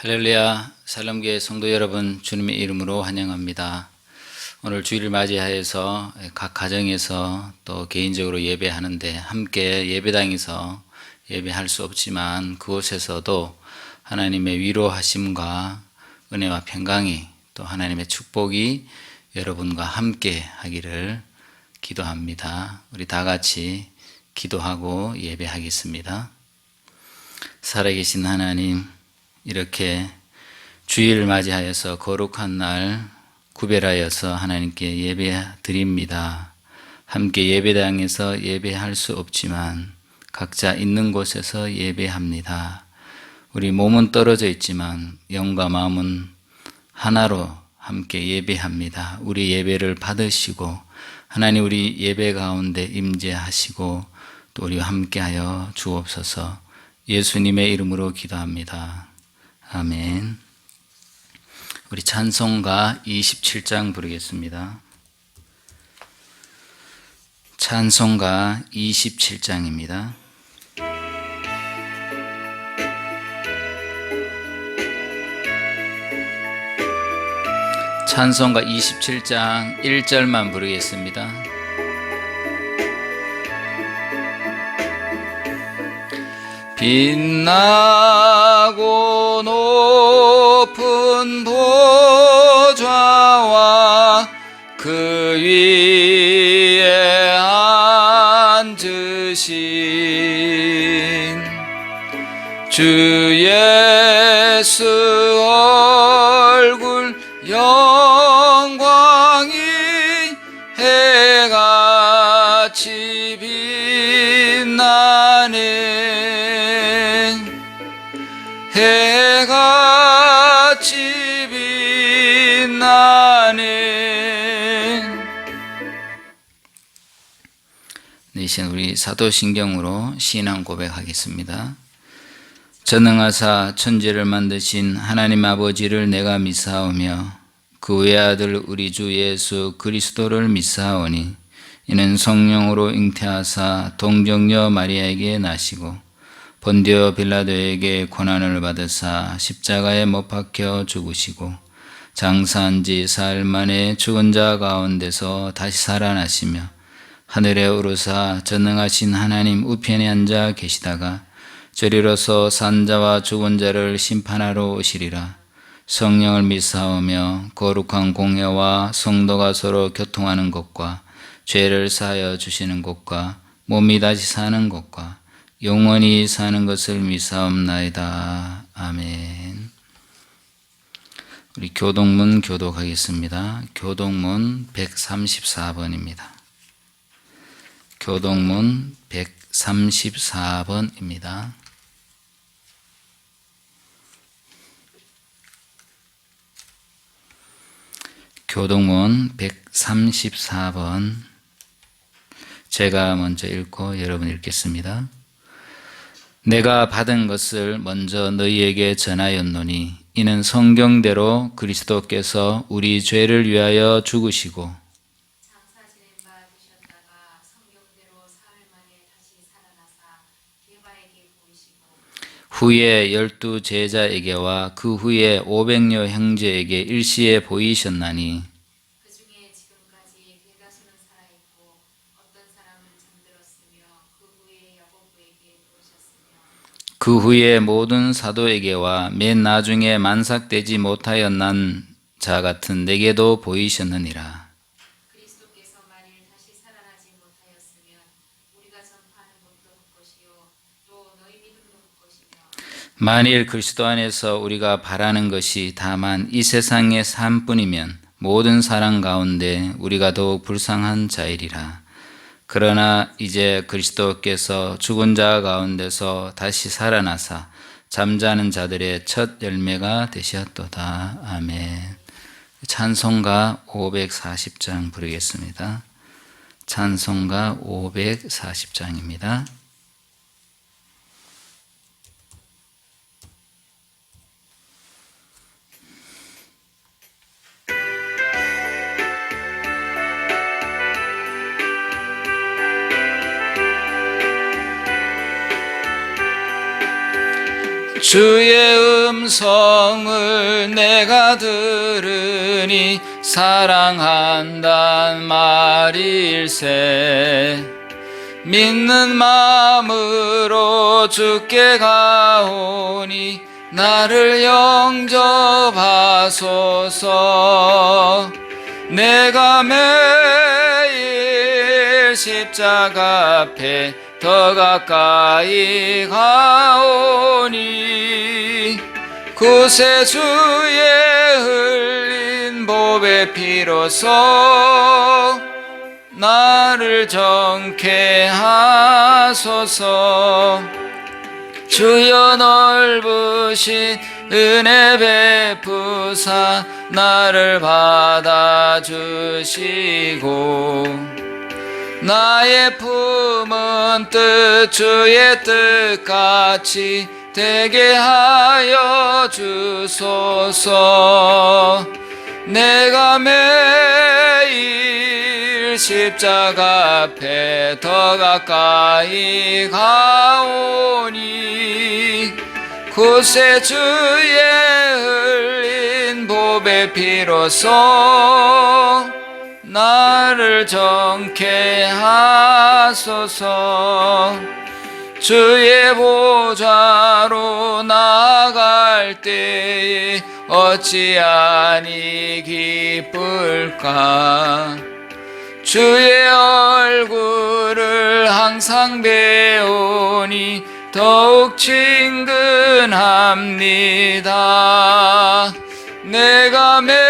할렐루야, 살람교회 성도 여러분, 주님의 이름으로 환영합니다. 오늘 주일을 맞이하여서 각 가정에서 또 개인적으로 예배하는데 함께 예배당에서 예배할 수 없지만 그곳에서도 하나님의 위로하심과 은혜와 평강이 또 하나님의 축복이 여러분과 함께 하기를 기도합니다. 우리 다 같이 기도하고 예배하겠습니다. 살아계신 하나님, 이렇게 주일을 맞이하여서 거룩한 날 구별하여서 하나님께 예배 드립니다. 함께 예배당에서 예배할 수 없지만 각자 있는 곳에서 예배합니다. 우리 몸은 떨어져 있지만 영과 마음은 하나로 함께 예배합니다. 우리 예배를 받으시고 하나님 우리 예배 가운데 임재하시고 또 우리와 함께하여 주옵소서. 예수님의 이름으로 기도합니다. 아멘. 우리 찬송가 27장 부르겠습니다. 찬송가 27장입니다. 찬송가 27장 1절만 부르겠습니다. 빛나고 높은 보좌와 그 위에 앉으신 주 예수 얼굴 영광이 해같이 빛나네. 해같이 빛나네. 이 시간 우리 사도신경으로 신앙 고백하겠습니다. 전능하사 천지를 만드신 하나님 아버지를 내가 믿사오며 그 외아들 우리 주 예수 그리스도를 믿사오니 이는 성령으로 잉태하사 동정녀 마리아에게 나시고 본디오 빌라도에게 고난을 받으사 십자가에 못 박혀 죽으시고 장사한 지 사흘 만에 죽은 자 가운데서 다시 살아나시며 하늘에 오르사 전능하신 하나님 우편에 앉아 계시다가 저리로서 산자와 죽은 자를 심판하러 오시리라. 성령을 믿사오며 거룩한 공회와 성도가 서로 교통하는 것과 죄를 사하여 주시는 것과 몸이 다시 사는 것과 영원히 사는 것을 믿사옵나이다. 아멘. 우리 교동문 교독하겠습니다. 교동문 134번입니다. 교동문 134번입니다. 교동문 134번 제가 먼저 읽고 여러분 읽겠습니다. 내가 받은 것을 먼저 너희에게 전하였노니 이는 성경대로 그리스도께서 우리 죄를 위하여 죽으시고 장사 지낸 바 되셨다가 성경대로 사흘 만에 다시 살아나사 게바에게 보이시고 후에 12 제자에게와 그 후에 500여 형제에게 일시에 보이셨나니 그 중에 지금까지 대다수는 살아있고 어떤 사람은 잠들었으며 그 후에 야고보에게 보이셨으며 그 후에 모든 사도에게와 맨 나중에 만삭되지 못하여 난 자 같은 내게도 보이셨느니라. 그리스도께서 만일 다시 살아나지 못하였으면 우리가 전파하는 것도 헛것이요 또 너희 믿음도 헛것이며 만일 그리스도 안에서 우리가 바라는 것이 다만 이 세상의 삶뿐이면 모든 사람 가운데 우리가 더욱 불쌍한 자이리라. 그러나 이제 그리스도께서 죽은 자 가운데서 다시 살아나사 잠자는 자들의 첫 열매가 되셨도다. 아멘. 찬송가 540장 부르겠습니다. 찬송가 540장입니다. 주의 음성을 내가 들으니 사랑한단 말일세. 믿는 마음으로 주께 가오니 나를 영접하소서. 내가 매일 십자가 앞에 더 가까이 가오니 구세주의 흘린 보배 피로써 나를 정케 하소서. 주여 넓으신 은혜 베푸사 나를 받아주시고 나의 품은 뜻 주의 뜻같이 되게 하여 주소서. 내가 매일 십자가 앞에 더 가까이 가오니 구세주의 흘린 보배 피로써 나를 정케 하소서. 주의 보좌로 나아갈 때에 어찌하니 기쁠까. 주의 얼굴을 항상 배우니 더욱 친근합니다. 내가 매일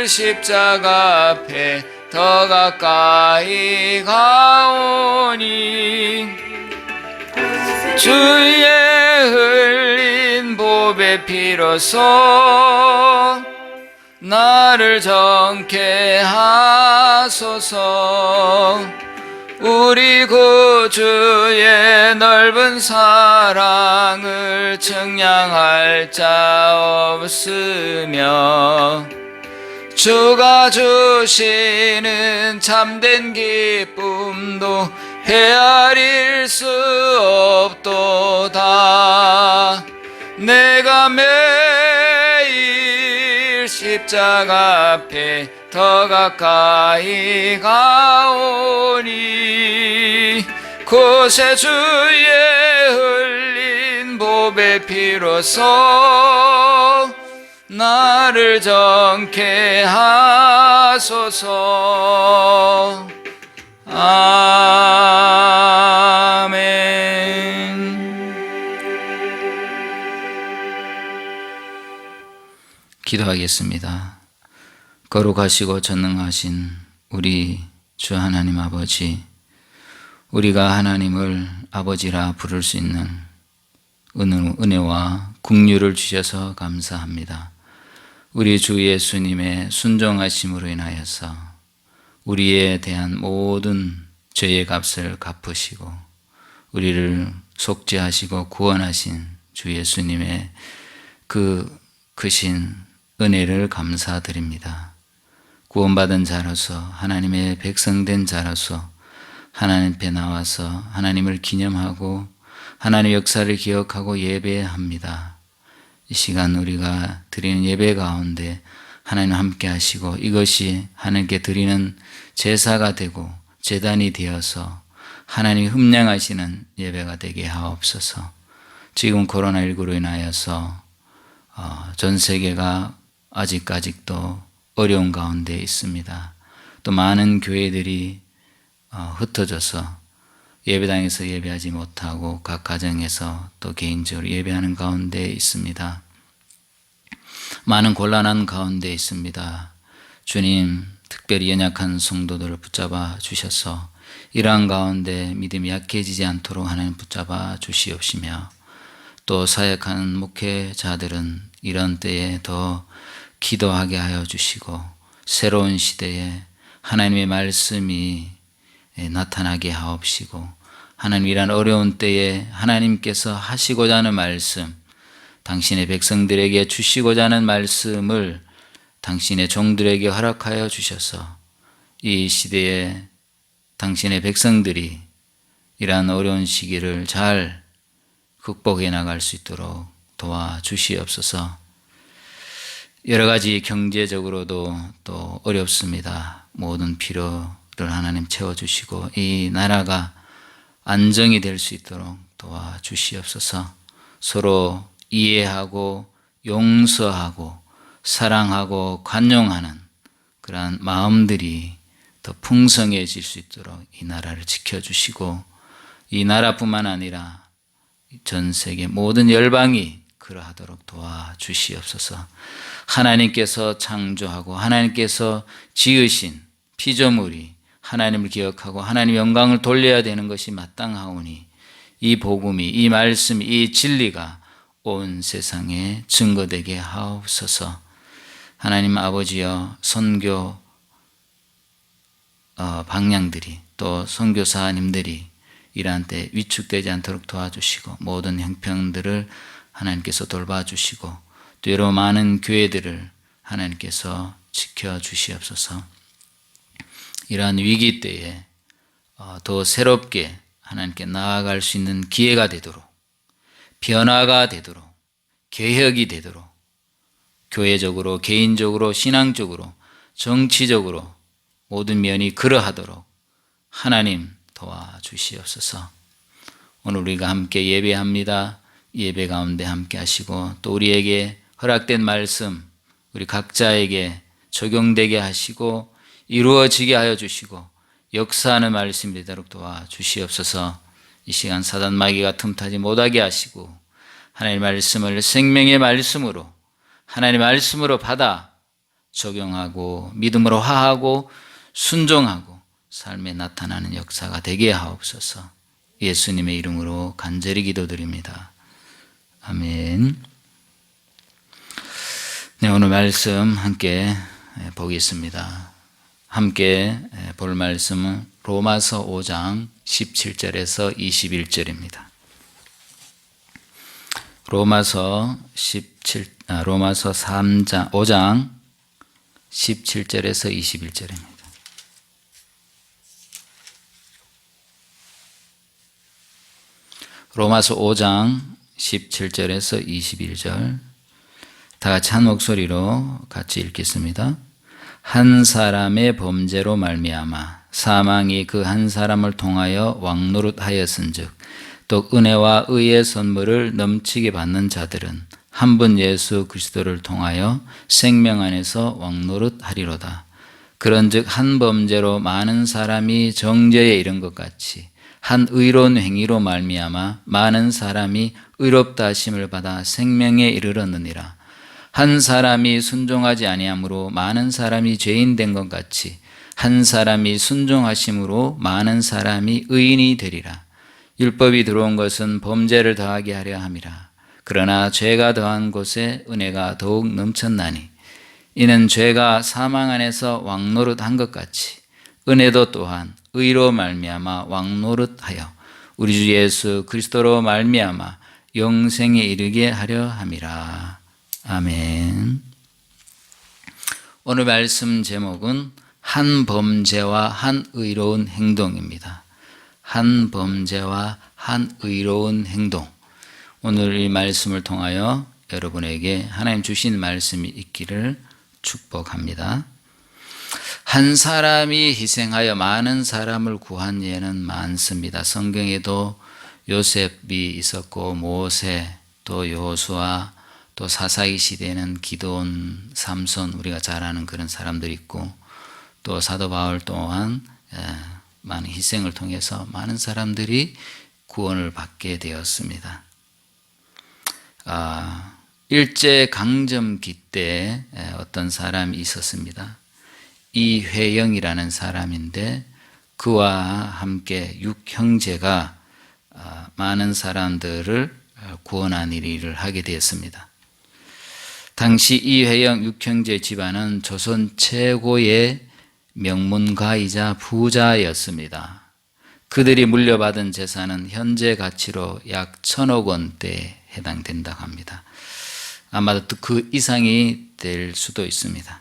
십자가 앞에 더 가까이 가오니 주의 흘린 보배 피로써 나를 정케 하소서. 우리 구주의 넓은 사랑을 측량할 자 없으며 주가 주시는 참된 기쁨도 헤아릴 수 없도다. 내가 매일 십자가 앞에 더 가까이 가오니 구세주의 흘린 보배 피로써 나를 정케 하소서. 아멘. 기도하겠습니다. 거룩하시고 전능하신 우리 주 하나님 아버지, 우리가 하나님을 아버지라 부를 수 있는 은혜와 긍휼을 주셔서 감사합니다. 우리 주 예수님의 순종하심으로 인하여서 우리에 대한 모든 죄의 값을 갚으시고 우리를 속죄하시고 구원하신 주 예수님의 그 크신 은혜를 감사드립니다. 구원받은 자로서 하나님의 백성된 자로서 하나님 앞에 나와서 하나님을 기념하고 하나님의 역사를 기억하고 예배합니다. 이 시간 우리가 드리는 예배 가운데 하나님 함께 하시고 이것이 하나님께 드리는 제사가 되고 제단이 되어서 하나님이 흠량하시는 예배가 되게 하옵소서. 지금 코로나19로 인하여서 전 세계가 아직도 어려운 가운데 있습니다. 또 많은 교회들이 흩어져서 예배당에서 예배하지 못하고 각 가정에서 또 개인적으로 예배하는 가운데 있습니다. 많은 곤란한 가운데 있습니다. 주님, 특별히 연약한 성도들을 붙잡아 주셔서 이러한 가운데 믿음이 약해지지 않도록 하나님 붙잡아 주시옵시며 또 사역하는 목회자들은 이런 때에 더 기도하게 하여 주시고 새로운 시대에 하나님의 말씀이 나타나게 하옵시고 하나님 이런 어려운 때에 하나님께서 하시고자 하는 말씀, 당신의 백성들에게 주시고자 하는 말씀을 당신의 종들에게 허락하여 주셔서 이 시대에 당신의 백성들이 이러한 어려운 시기를 잘 극복해 나갈 수 있도록 도와주시옵소서. 여러 가지 경제적으로도 또 어렵습니다. 모든 필요를 하나님 채워주시고 이 나라가 안정이 될 수 있도록 도와주시옵소서. 서로 이해하고 용서하고 사랑하고 관용하는 그러한 마음들이 더 풍성해질 수 있도록 이 나라를 지켜주시고 이 나라뿐만 아니라 전 세계 모든 열방이 그러하도록 도와주시옵소서. 하나님께서 창조하고 하나님께서 지으신 피조물이 하나님을 기억하고 하나님의 영광을 돌려야 되는 것이 마땅하오니 이 복음이, 이 말씀이, 이 진리가 온 세상에 증거되게 하옵소서. 하나님 아버지여, 선교 방향들이 또 선교사님들이 이러한 때 위축되지 않도록 도와주시고 모든 형편들을 하나님께서 돌봐주시고 또 여러 많은 교회들을 하나님께서 지켜주시옵소서. 이러한 위기 때에 더 새롭게 하나님께 나아갈 수 있는 기회가 되도록, 변화가 되도록, 개혁이 되도록, 교회적으로, 개인적으로, 신앙적으로, 정치적으로 모든 면이 그러하도록 하나님 도와주시옵소서. 오늘 우리가 함께 예배합니다. 예배 가운데 함께 하시고 또 우리에게 허락된 말씀 우리 각자에게 적용되게 하시고 이루어지게 하여 주시고 역사하는 말씀이 되도록 도와주시옵소서. 이 시간 사단 마귀가 틈타지 못하게 하시고 하나님의 말씀을 생명의 말씀으로 하나님의 말씀으로 받아 적용하고 믿음으로 화하고 순종하고 삶에 나타나는 역사가 되게 하옵소서. 예수님의 이름으로 간절히 기도드립니다. 아멘. 네, 오늘 말씀 함께 보겠습니다. 함께 볼 말씀은 로마서 5장 17절에서 21절입니다. 로마서 5장 17절에서 21절입니다. 로마서 5장 17절에서 21절 다 같이 한 목소리로 같이 읽겠습니다. 한 사람의 범죄로 말미암아 사망이 그 한 사람을 통하여 왕노릇하였은즉 또 은혜와 의의 선물을 넘치게 받는 자들은 한 분 예수 그리스도를 통하여 생명 안에서 왕노릇하리로다. 그런즉 한 범죄로 많은 사람이 정죄에 이른 것 같이 한 의로운 행위로 말미암아 많은 사람이 의롭다 하심을 받아 생명에 이르렀느니라. 한 사람이 순종하지 아니함으로 많은 사람이 죄인 된 것 같이 한 사람이 순종하심으로 많은 사람이 의인이 되리라. 율법이 들어온 것은 범죄를 더하게 하려 함이라. 그러나 죄가 더한 곳에 은혜가 더욱 넘쳤나니 이는 죄가 사망 안에서 왕노릇한 것 같이 은혜도 또한 의로 말미암아 왕노릇하여 우리 주 예수 그리스도로 말미암아 영생에 이르게 하려 함이라. 아멘. 오늘 말씀 제목은 한 범죄와 한 의로운 행동입니다. 한 범죄와 한 의로운 행동. 오늘 이 말씀을 통하여 여러분에게 하나님 주신 말씀이 있기를 축복합니다. 한 사람이 희생하여 많은 사람을 구한 예는 많습니다. 성경에도 요셉이 있었고 모세 또 여호수아 또 사사기 시대에는 기드온, 삼손 우리가 잘 아는 그런 사람들이 있고 또 사도 바울 또한 많은 희생을 통해서 많은 사람들이 구원을 받게 되었습니다. 일제강점기 때 어떤 사람이 있었습니다. 이회영이라는 사람인데 그와 함께 6형제가 많은 사람들을 구원한 일을 하게 되었습니다. 당시 이회영 6형제 집안은 조선 최고의 명문가이자 부자였습니다. 그들이 물려받은 재산은 현재 가치로 약 1,000억 원대에 해당된다고 합니다. 아마도 그 이상이 될 수도 있습니다.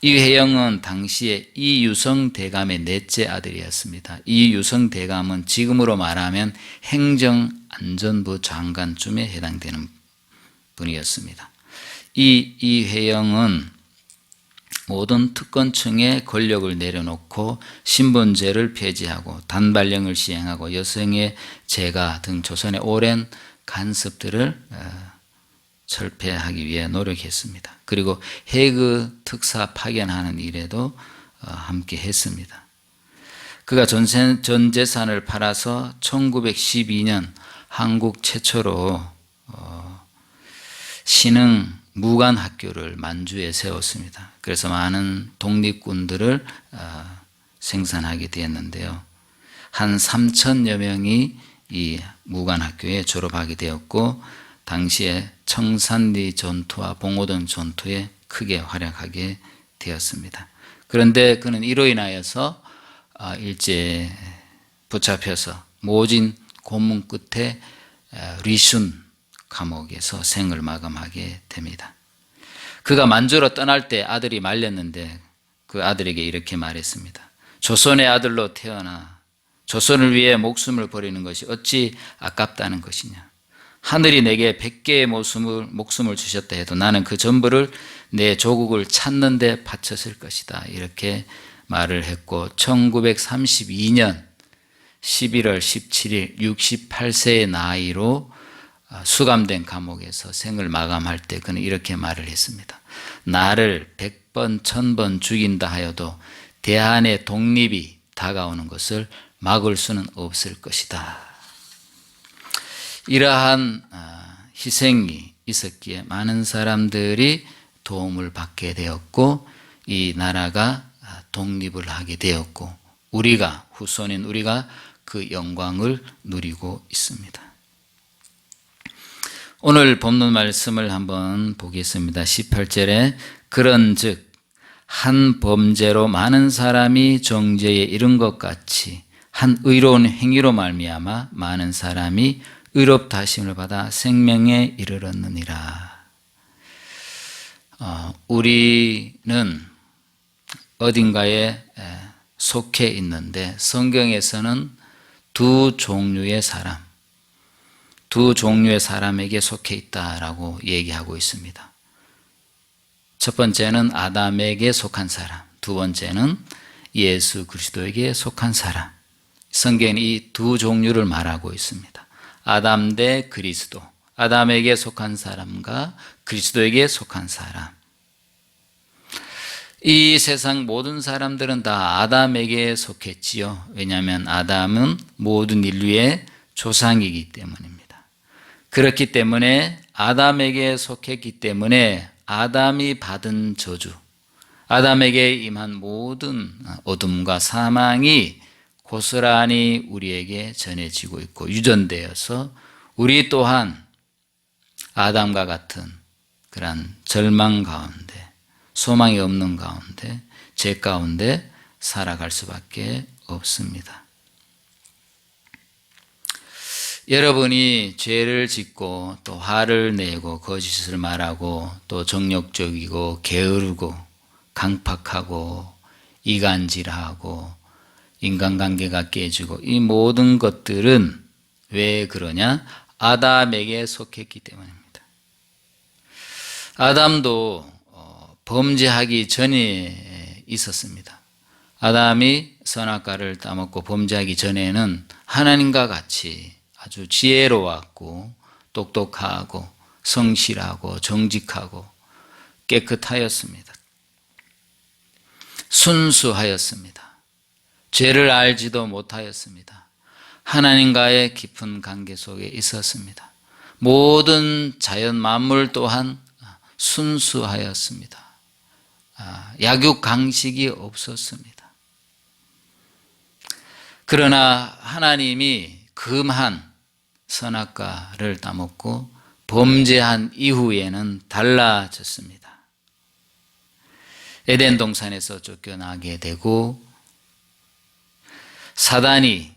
이회영은 당시에 이유성 대감의 넷째 아들이었습니다. 이유성 대감은 지금으로 말하면 행정안전부 장관쯤에 해당되는 분이었습니다. 이회영은 모든 특권층의 권력을 내려놓고 신분제를 폐지하고 단발령을 시행하고 여성의 제가 등 조선의 오랜 간섭들을 철폐하기 위해 노력했습니다. 그리고 해그 특사 파견하는 일에도 함께 했습니다. 그가 전 재산을 팔아서 1912년 한국 최초로 신흥 무관학교를 만주에 세웠습니다. 그래서 많은 독립군들을 생산하게 되었는데요. 한 3천여 명이 이 무관학교에 졸업하게 되었고 당시에 청산리 전투와 봉오동 전투에 크게 활약하게 되었습니다. 그런데 그는 이로 인하여서 일제에 붙잡혀서 모진 고문 끝에 리슌 감옥에서 생을 마감하게 됩니다. 그가 만주로 떠날 때 아들이 말렸는데 그 아들에게 이렇게 말했습니다. 조선의 아들로 태어나 조선을 위해 목숨을 버리는 것이 어찌 아깝다는 것이냐. 하늘이 내게 100개의 목숨을 주셨다 해도 나는 그 전부를 내 조국을 찾는 데 바쳤을 것이다. 이렇게 말을 했고 1932년 11월 17일 68세의 나이로 수감된 감옥에서 생을 마감할 때 그는 이렇게 말을 했습니다. 나를 100번 1000번 죽인다 하여도 대한의 독립이 다가오는 것을 막을 수는 없을 것이다. 이러한 희생이 있었기에 많은 사람들이 도움을 받게 되었고 이 나라가 독립을 하게 되었고 우리가 후손인 우리가 그 영광을 누리고 있습니다. 오늘 본문 말씀을 한번 보겠습니다. 18절에 그런즉 한 범죄로 많은 사람이 정죄에 이른 것 같이 한 의로운 행위로 말미암아 많은 사람이 의롭다 하심을 받아 생명에 이르렀느니라. 우리는 어딘가에 속해 있는데 성경에서는 두 종류의 사람에게 속해 있다라고 얘기하고 있습니다. 첫 번째는 아담에게 속한 사람, 두 번째는 예수 그리스도에게 속한 사람. 성경은 이 두 종류를 말하고 있습니다. 아담 대 그리스도, 아담에게 속한 사람과 그리스도에게 속한 사람. 이 세상 모든 사람들은 다 아담에게 속했지요. 왜냐하면 아담은 모든 인류의 조상이기 때문입니다. 그렇기 때문에 아담에게 속했기 때문에 아담이 받은 저주, 아담에게 임한 모든 어둠과 사망이 고스란히 우리에게 전해지고 있고 유전되어서 우리 또한 아담과 같은 그런 절망 가운데, 소망이 없는 가운데, 죄 가운데 살아갈 수밖에 없습니다. 여러분이 죄를 짓고 또 화를 내고 거짓을 말하고 또 정욕적이고 게으르고 강팍하고 이간질하고 인간관계가 깨지고 이 모든 것들은 왜 그러냐? 아담에게 속했기 때문입니다. 아담도 범죄하기 전에 있었습니다. 아담이 선악과를 따먹고 범죄하기 전에는 하나님과 같이 아주 지혜로웠고 똑똑하고 성실하고 정직하고 깨끗하였습니다. 순수하였습니다. 죄를 알지도 못하였습니다. 하나님과의 깊은 관계 속에 있었습니다. 모든 자연 만물 또한 순수하였습니다. 약육강식이 없었습니다. 그러나 하나님이 금한 선악과를 따먹고 범죄한 이후에는 달라졌습니다. 에덴 동산에서 쫓겨나게 되고 사단이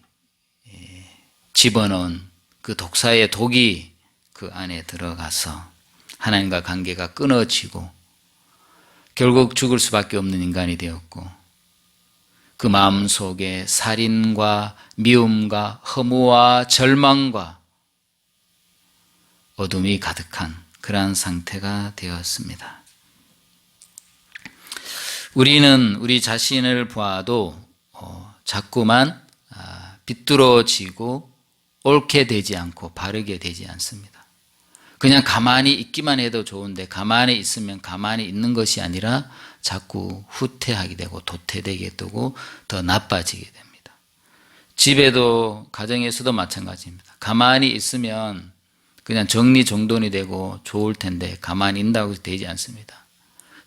집어넣은 그 독사의 독이 그 안에 들어가서 하나님과 관계가 끊어지고 결국 죽을 수밖에 없는 인간이 되었고 그 마음속에 살인과 미움과 허무와 절망과 어둠이 가득한 그러한 상태가 되었습니다. 우리는 우리 자신을 보아도 자꾸만 비뚤어지고 옳게 되지 않고 바르게 되지 않습니다. 그냥 가만히 있기만 해도 좋은데 가만히 있으면 가만히 있는 것이 아니라 자꾸 후퇴하게 되고 도태되게 되고 더 나빠지게 됩니다. 집에도 가정에서도 마찬가지입니다. 가만히 있으면 그냥 정리정돈이 되고 좋을 텐데 가만히 있다고 해서 되지 않습니다.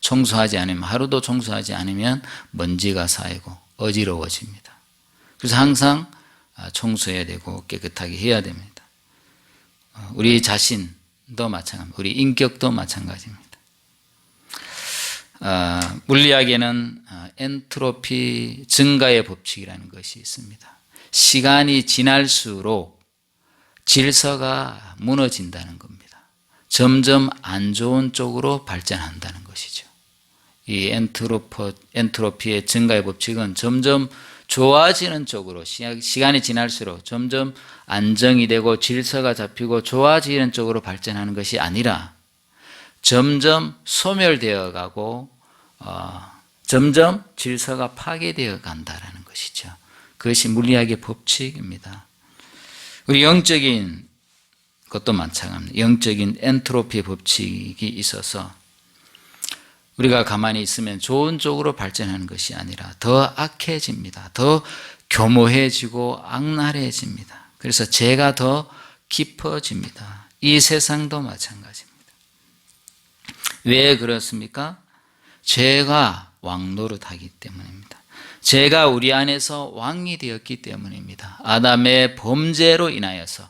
청소하지 않으면 하루도 청소하지 않으면 먼지가 쌓이고 어지러워집니다. 그래서 항상 청소해야 되고 깨끗하게 해야 됩니다. 우리 자신도 마찬가지입니다. 우리 인격도 마찬가지입니다. 물리학에는 엔트로피 증가의 법칙이라는 것이 있습니다. 시간이 지날수록 질서가 무너진다는 겁니다. 점점 안 좋은 쪽으로 발전한다는 것이죠. 이 엔트로피의 증가의 법칙은 점점 좋아지는 쪽으로 시간이 지날수록 점점 안정이 되고 질서가 잡히고 좋아지는 쪽으로 발전하는 것이 아니라 점점 소멸되어 가고 점점 질서가 파괴되어 간다는 것이죠. 그것이 물리학의 법칙입니다. 우리 영적인 것도 마찬가지입니다. 영적인 엔트로피 법칙이 있어서 우리가 가만히 있으면 좋은 쪽으로 발전하는 것이 아니라 더 악해집니다. 더 교모해지고 악랄해집니다. 그래서 죄가 더 깊어집니다. 이 세상도 마찬가지입니다. 왜 그렇습니까? 죄가 왕노릇하기 때문입니다. 죄가 우리 안에서 왕이 되었기 때문입니다. 아담의 범죄로 인하여서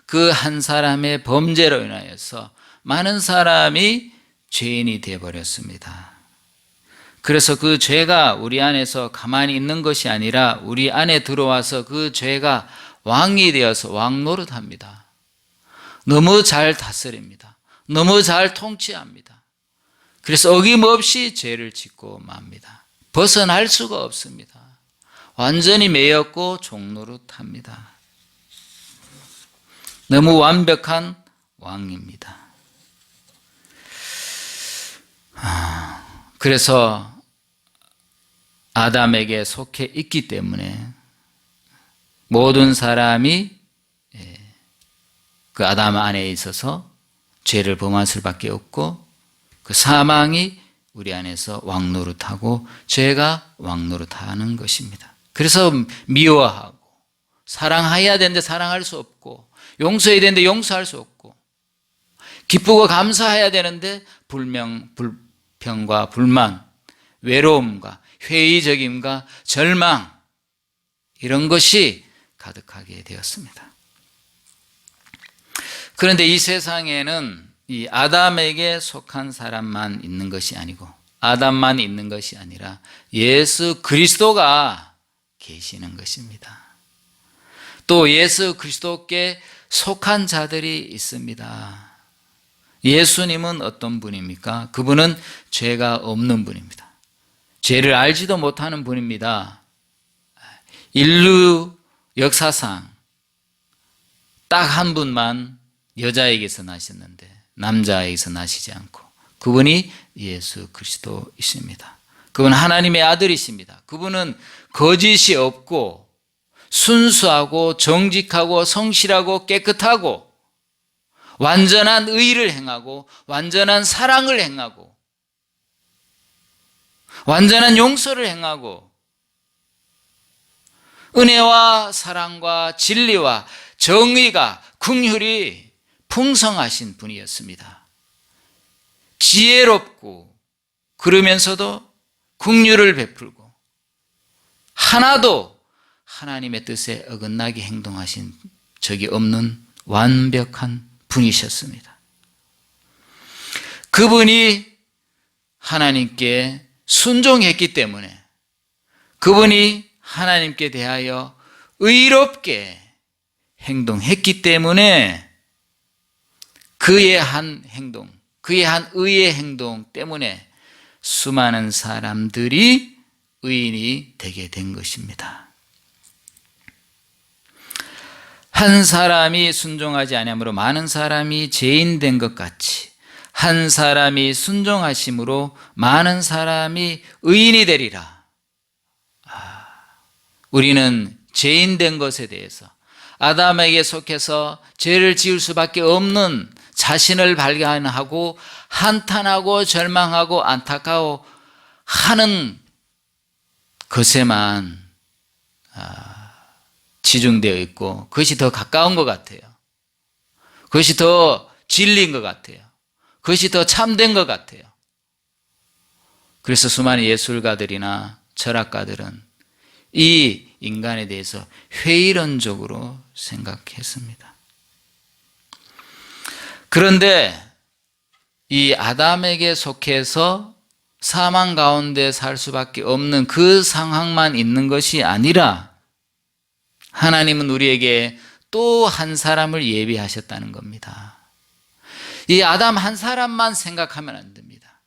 그 한 사람의 범죄로 인하여서 많은 사람이 죄인이 되어버렸습니다. 그래서 그 죄가 우리 안에서 가만히 있는 것이 아니라 우리 안에 들어와서 그 죄가 왕이 되어서 왕노릇합니다. 너무 잘 다스립니다. 너무 잘 통치합니다. 그래서 어김없이 죄를 짓고 맙니다. 벗어날 수가 없습니다. 완전히 매였고 종노릇합니다. 너무 완벽한 왕입니다. 그래서 아담에게 속해 있기 때문에 모든 사람이 그 아담 안에 있어서 죄를 범할 수밖에 없고 그 사망이 우리 안에서 왕노릇하고 죄가 왕노릇하는 것입니다. 그래서 미워하고 사랑해야 되는데 사랑할 수 없고 용서해야 되는데 용서할 수 없고 기쁘고 감사해야 되는데 불평과 불만, 외로움과 회의적임과 절망 이런 것이 가득하게 되었습니다. 그런데 이 세상에는 이 아담에게 속한 사람만 있는 것이 아니고 아담만 있는 것이 아니라 예수 그리스도가 계시는 것입니다. 또 예수 그리스도께 속한 자들이 있습니다. 예수님은 어떤 분입니까? 그분은 죄가 없는 분입니다. 죄를 알지도 못하는 분입니다. 인류 역사상 딱 한 분만 여자에게서 나셨는데 남자에게서 나시지 않고 그분이 예수 그리스도이십니다. 그분은 하나님의 아들이십니다. 그분은 거짓이 없고 순수하고 정직하고 성실하고 깨끗하고 완전한 의를 행하고 완전한 사랑을 행하고 완전한 용서를 행하고 은혜와 사랑과 진리와 정의가 긍휼이 풍성하신 분이었습니다. 지혜롭고 그러면서도 긍휼을 베풀고 하나도 하나님의 뜻에 어긋나게 행동하신 적이 없는 완벽한 분이셨습니다. 그분이 하나님께 순종했기 때문에 그분이 하나님께 대하여 의롭게 행동했기 때문에 그의 한 행동, 그의 한 의의 행동 때문에 수많은 사람들이 의인이 되게 된 것입니다. 한 사람이 순종하지 아니함으로 많은 사람이 죄인 된 것 같이 한 사람이 순종하심으로 많은 사람이 의인이 되리라. 우리는 죄인 된 것에 대해서 아담에게 속해서 죄를 지을 수밖에 없는 자신을 발견하고 한탄하고 절망하고 안타까워 하는 것에만 치중되어 있고 그것이 더 가까운 것 같아요. 그것이 더 진리인 것 같아요. 그것이 더 참된 것 같아요. 그래서 수많은 예술가들이나 철학가들은 이 인간에 대해서 회의론적으로 생각했습니다. 그런데 이 아담에게 속해서 사망 가운데 살 수밖에 없는 그 상황만 있는 것이 아니라 하나님은 우리에게 또 한 사람을 예비하셨다는 겁니다. 이 아담 한 사람만 생각하면 안 됩니다.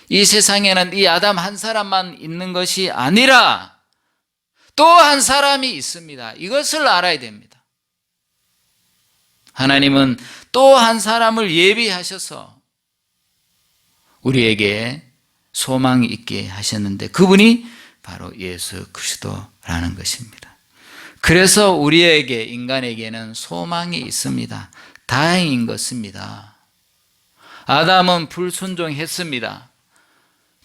이 세상에는 이 아담 한 사람만 있는 것이 아니라 또 한 사람이 있습니다. 이것을 알아야 됩니다. 하나님은 또 한 사람을 예비하셔서 우리에게 소망이 있게 하셨는데 그분이 바로 예수 그리스도라는 것입니다. 그래서 우리에게 인간에게는 소망이 있습니다. 다행인 것입니다. 아담은 불순종했습니다.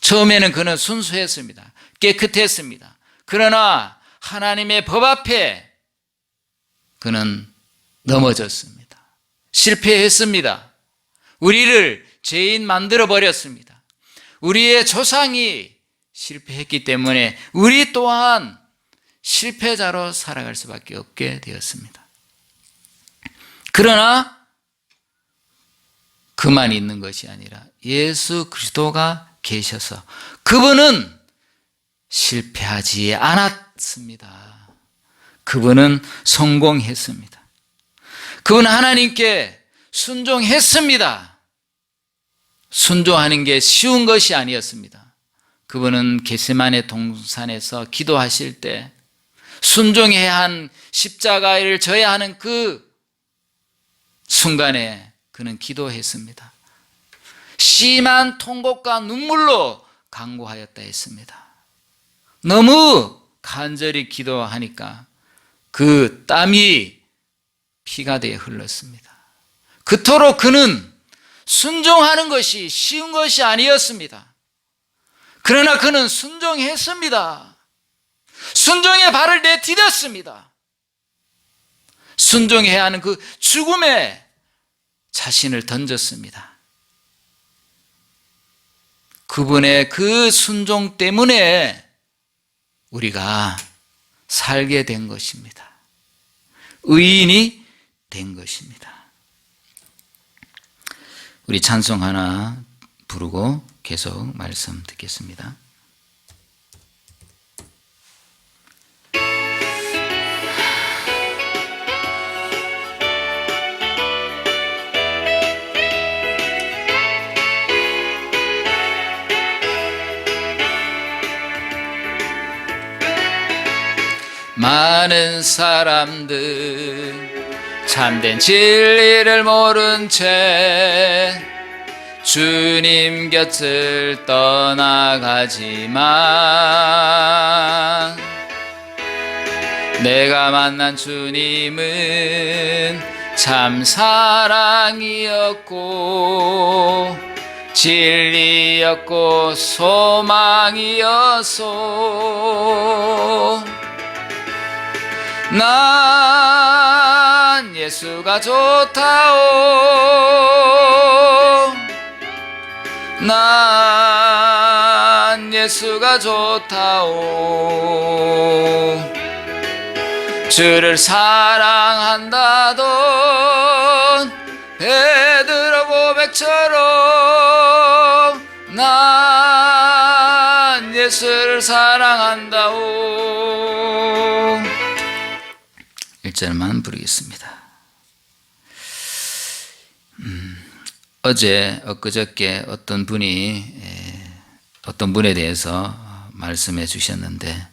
처음에는 그는 순수했습니다. 깨끗했습니다. 그러나 하나님의 법 앞에 그는 넘어졌습니다. 실패했습니다. 우리를 죄인 만들어 버렸습니다. 우리의 조상이 실패했기 때문에 우리 또한 실패자로 살아갈 수밖에 없게 되었습니다. 그러나 그만 있는 것이 아니라 예수 그리스도가 계셔서 그분은 실패하지 않았습니다. 그분은 성공했습니다. 그분은 하나님께 순종했습니다. 순종하는 게 쉬운 것이 아니었습니다. 그분은 겟세마네 동산에서 기도하실 때 순종해야 한 십자가를 져야 하는 그 순간에 그는 기도했습니다. 심한 통곡과 눈물로 간구하였다 했습니다. 너무 간절히 기도하니까 그 땀이 피가 되어 흘렀습니다. 그토록 그는 순종하는 것이 쉬운 것이 아니었습니다. 그러나 그는 순종했습니다. 순종의 발을 내디뎠습니다. 순종해야 하는 그 죽음에 자신을 던졌습니다. 그분의 그 순종 때문에 우리가 살게 된 것입니다. 의인이 된 것입니다. 우리 찬송 하나 부르고 계속 말씀 듣겠습니다. 많은 사람들 참된 진리를 모른 채 주님 곁을 떠나가지만 내가 만난 주님은 참 사랑이었고 진리였고 소망이었소. 난 예수가 좋다오. 난 예수가 좋다오. 주를 사랑한다던 베드로 고백처럼 난 예수를 사랑한다오. 1절만 부르겠습니다. 엊그저께 어떤 분이 어떤 분에 대해서 말씀해 주셨는데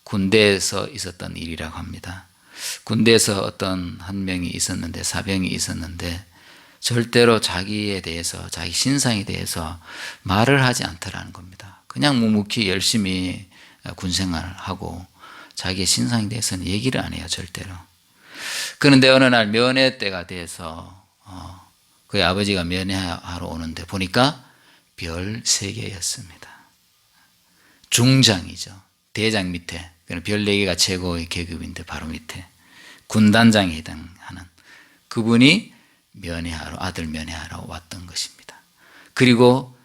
군대에서 있었던 일이라고 합니다. 군대에서 어떤 한 명이 있었는데, 사병이 있었는데 절대로 자기에 대해서, 자기 신상에 대해서 말을 하지 않더라는 겁니다. 그냥 묵묵히 열심히 군생활을 하고 자기의 신상에 대해서는 얘기를 안 해요, 절대로. 그런데 어느 날 면회 때가 돼서 그의 아버지가 면회하러 오는데 보니까 별 3개였습니다. 중장이죠. 대장 밑에, 별 4개가 최고의 계급인데 바로 밑에 군단장에 해당하는 그분이 면회하러, 아들 면회하러 왔던 것입니다. 그리고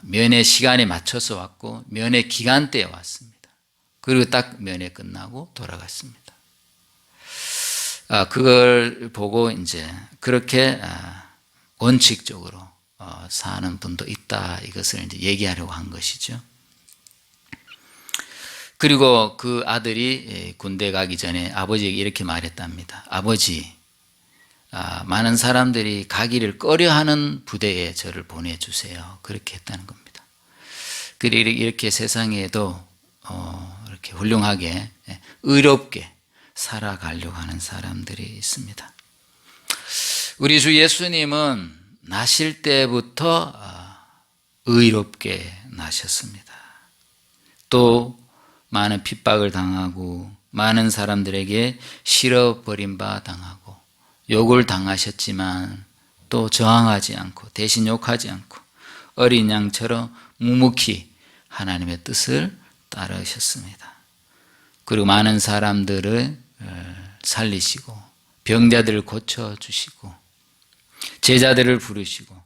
면회 시간에 맞춰서 왔고 면회 기간 때에 왔습니다. 그리고 딱 면회 끝나고 돌아갔습니다. 그걸 보고 이제 그렇게 원칙적으로 사는 분도 있다, 이것을 이제 얘기하려고 한 것이죠. 그리고 그 아들이 군대 가기 전에 아버지에게 이렇게 말했답니다. 아버지, 많은 사람들이 가기를 꺼려하는 부대에 저를 보내주세요. 그렇게 했다는 겁니다. 그리고 이렇게 세상에도 이렇게 훌륭하게 의롭게 살아가려고 하는 사람들이 있습니다. 우리 주 예수님은 나실 때부터 의롭게 나셨습니다. 또 많은 핍박을 당하고 많은 사람들에게 실어버림바 당하고 욕을 당하셨지만 또 저항하지 않고 대신 욕하지 않고 어린 양처럼 묵묵히 하나님의 뜻을 따르셨습니다. 그리고 많은 사람들을 살리시고 병자들을 고쳐주시고 제자들을 부르시고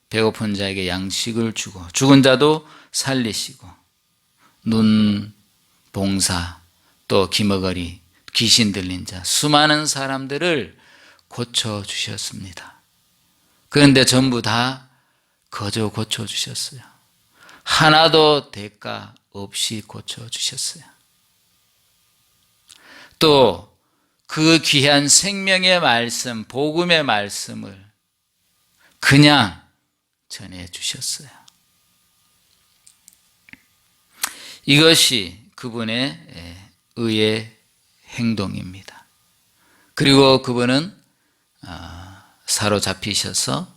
배고픈 자에게 양식을 주고 죽은 자도 살리시고 눈 봉사, 또 기머거리, 귀신 들린 자, 수많은 사람들을 고쳐주셨습니다. 그런데 전부 다 거저 고쳐주셨어요. 하나도 대가 없이 고쳐주셨어요. 또 그 귀한 생명의 말씀, 복음의 말씀을 그냥 전해주셨어요. 이것이 그분의 의의 행동입니다. 그리고 그분은 사로잡히셔서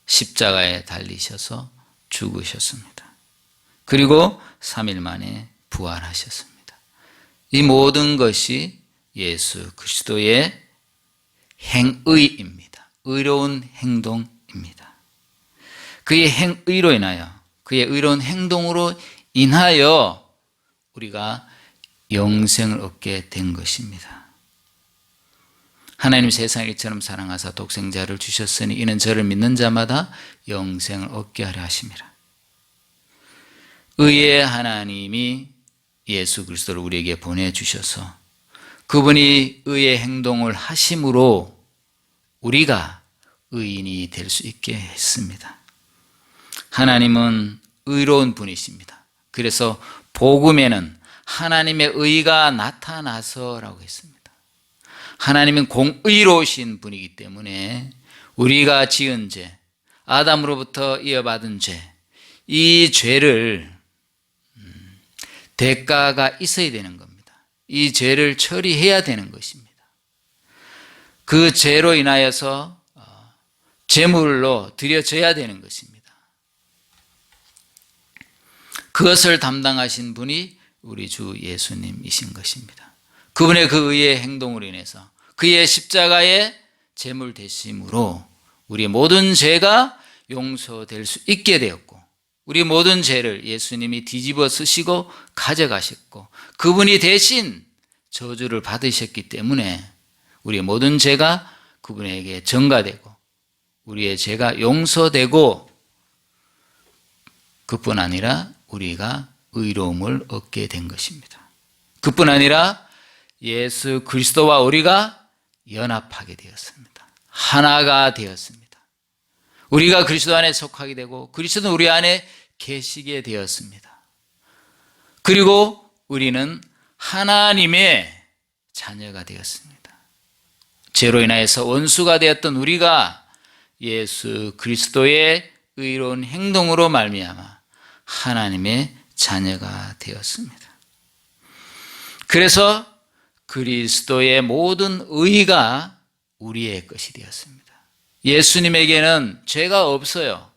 십자가에 달리셔서 죽으셨습니다. 그리고 3일 만에 부활하셨습니다. 이 모든 것이 예수 그리스도의 행의입니다. 의로운 행동입니다. 그의 행의로 인하여, 그의 의로운 행동으로 인하여 우리가 영생을 얻게 된 것입니다. 하나님 세상을 이처럼 사랑하사 독생자를 주셨으니 이는 저를 믿는 자마다 영생을 얻게 하려 하심이라. 의의 하나님이 예수 그리스도를 우리에게 보내주셔서 그분이 의의 행동을 하심으로 우리가 의인이 될 수 있게 했습니다. 하나님은 의로운 분이십니다. 그래서 복음에는 하나님의 의가 나타나서라고 했습니다. 하나님은 공의로우신 분이기 때문에 우리가 지은 죄, 아담으로부터 이어받은 죄, 이 죄를 대가가 있어야 되는 겁니다. 이 죄를 처리해야 되는 것입니다. 그 죄로 인하여서 제물로 드려져야 되는 것입니다. 그것을 담당하신 분이 우리 주 예수님이신 것입니다. 그분의 그 의의 행동으로 인해서 그의 십자가의 제물 되심으로 우리의 모든 죄가 용서될 수 있게 되었고 우리 모든 죄를 예수님이 뒤집어 쓰시고 가져가셨고 그분이 대신 저주를 받으셨기 때문에 우리의 모든 죄가 그분에게 전가되고 우리의 죄가 용서되고 그뿐 아니라 우리가 의로움을 얻게 된 것입니다. 그뿐 아니라 예수 그리스도와 우리가 연합하게 되었습니다. 하나가 되었습니다. 우리가 그리스도 안에 속하게 되고 그리스도는 우리 안에 계시게 되었습니다. 그리고 우리는 하나님의 자녀가 되었습니다. 죄로 인하여서 원수가 되었던 우리가 예수 그리스도의 의로운 행동으로 말미암아 하나님의 자녀가 되었습니다. 그래서 그리스도의 모든 의가 우리의 것이 되었습니다. 예수님에게는 죄가 없어요.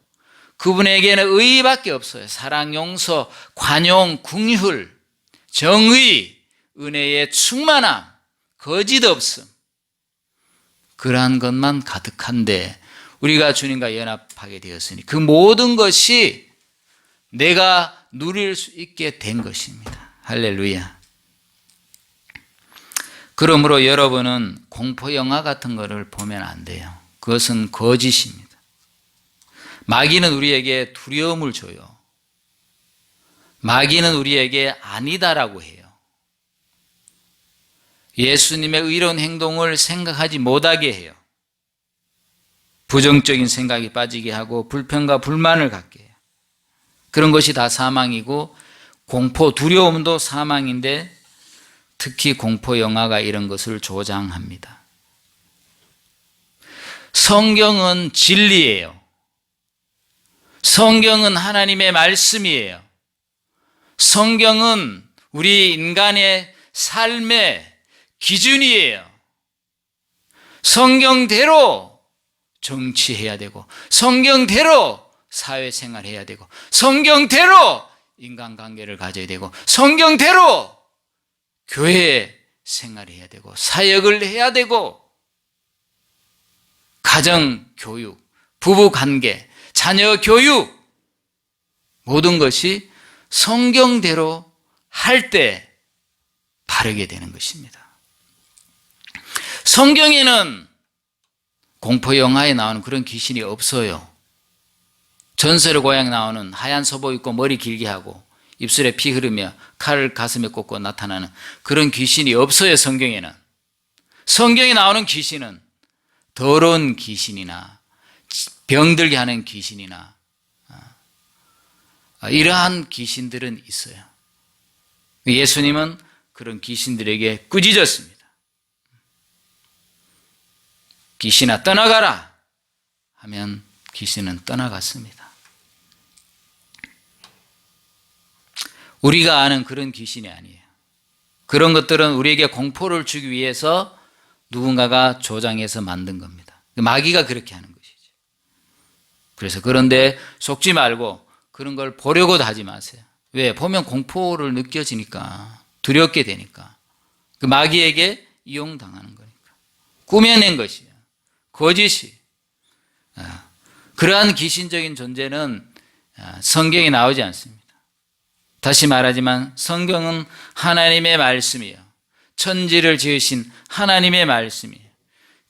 그분에게는 의밖에 없어요. 사랑, 용서, 관용, 긍휼, 정의, 은혜의 충만함, 거짓 없음, 그러한 것만 가득한데 우리가 주님과 연합하게 되었으니 그 모든 것이 내가 누릴 수 있게 된 것입니다. 할렐루야. 그러므로 여러분은 공포 영화 같은 거를 보면 안 돼요. 그것은 거짓입니다. 마귀는 우리에게 두려움을 줘요. 마귀는 우리에게 아니다라고 해요. 예수님의 의로운 행동을 생각하지 못하게 해요. 부정적인 생각이 빠지게 하고 불평과 불만을 갖게 해요. 그런 것이 다 사망이고 공포, 두려움도 사망인데 특히 공포 영화가 이런 것을 조장합니다. 성경은 진리예요. 성경은 하나님의 말씀이에요. 성경은 우리 인간의 삶의 기준이에요. 성경대로 정치해야 되고 성경대로 사회생활해야 되고 성경대로 인간관계를 가져야 되고 성경대로 교회 생활해야 되고 사역을 해야 되고 가정교육, 부부관계, 자녀교육 모든 것이 성경대로 할 때 바르게 되는 것입니다. 성경에는 공포 영화에 나오는 그런 귀신이 없어요. 전설의 고향에 나오는 하얀 소복 입고 머리 길게 하고 입술에 피 흐르며 칼을 가슴에 꽂고 나타나는 그런 귀신이 없어요. 성경에는. 성경에 나오는 귀신은 더러운 귀신이나 병들게 하는 귀신이나 이러한 귀신들은 있어요. 예수님은 그런 귀신들에게 꾸짖었습니다. 귀신아 떠나가라 하면 귀신은 떠나갔습니다. 우리가 아는 그런 귀신이 아니에요. 그런 것들은 우리에게 공포를 주기 위해서 누군가가 조장해서 만든 겁니다. 마귀가 그렇게 하는 것이죠. 그래서 그런데 속지 말고 그런 걸 보려고도 하지 마세요. 왜? 보면 공포를 느껴지니까, 두렵게 되니까. 그 마귀에게 이용당하는 거니까. 꾸며낸 것이에요. 거짓이. 그러한 귀신적인 존재는 성경에 나오지 않습니다. 다시 말하지만 성경은 하나님의 말씀이에요. 천지를 지으신 하나님의 말씀이에요.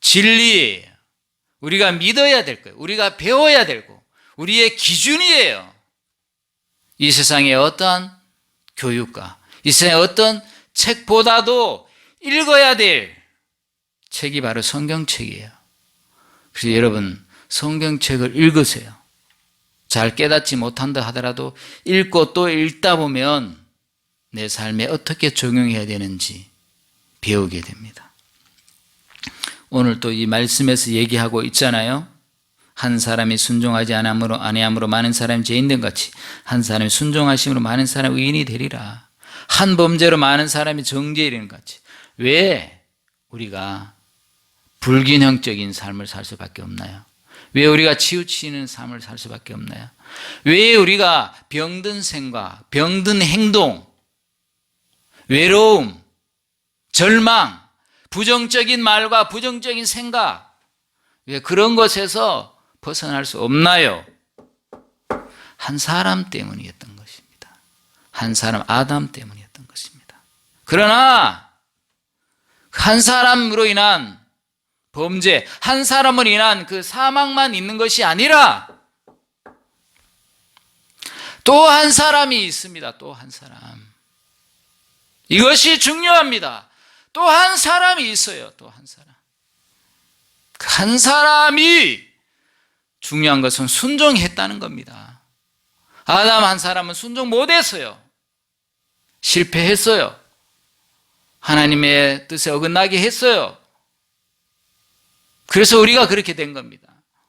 진리예요. 우리가 믿어야 될 거예요. 우리가 배워야 되고 우리의 기준이에요. 이 세상의 어떠한 교육과 이 세상의 어떤 책보다도 읽어야 될 책이 바로 성경책이에요. 그래서 여러분 성경책을 읽으세요. 잘 깨닫지 못한다 하더라도 읽고 또 읽다 보면 내 삶에 어떻게 적용해야 되는지 배우게 됩니다. 오늘 또 이 말씀에서 얘기하고 있잖아요. 한 사람이 순종하지 아니함으로 많은 사람이 죄인된 같이 한 사람이 순종하심으로 많은 사람이 의인이 되리라. 한 범죄로 많은 사람이 정죄에 이르는 같이. 왜 우리가 불균형적인 삶을 살 수밖에 없나요? 왜 우리가 치우치는 삶을 살 수밖에 없나요? 왜 우리가 병든 생각, 병든 행동, 외로움, 절망, 부정적인 말과 부정적인 생각, 왜 그런 것에서 벗어날 수 없나요? 한 사람 때문이었던 것입니다. 한 사람 아담 때문이었던 것입니다. 그러나 한 사람으로 인한 범죄, 한 사람으로 인한 그 사망만 있는 것이 아니라 또 한 사람이 있습니다. 또 한 사람. 이것이 중요합니다. 또 한 사람이 있어요. 또 한 사람. 그 한 사람이 중요한 것은 순종했다는 겁니다. 아담 한 사람은 순종 못했어요. 실패했어요. 하나님의 뜻에 어긋나게 했어요. 그래서 우리가 그렇게 된 겁니다.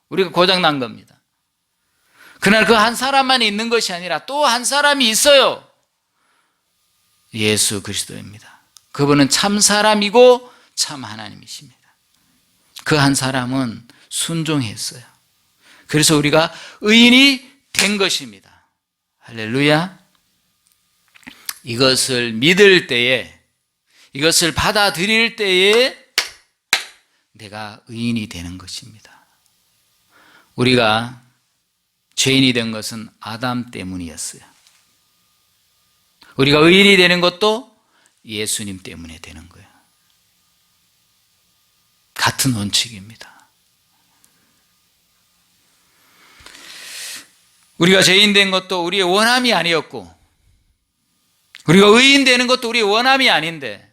우리가 고장난 겁니다. 그러나 그 한 사람만 있는 것이 아니라 또 한 사람이 있어요. 예수 그리스도입니다. 그분은 참 사람이고 참 하나님이십니다. 그 한 사람은 순종했어요. 그래서 우리가 의인이 된 것입니다. 할렐루야. 이것을 믿을 때에, 이것을 받아들일 때에 내가 의인이 되는 것입니다. 우리가 죄인이 된 것은 아담 때문이었어요. 우리가 의인이 되는 것도 예수님 때문에 되는 거예요. 같은 원칙입니다. 우리가 죄인 된 것도 우리의 원함이 아니었고, 우리가 의인 되는 것도 우리의 원함이 아닌데,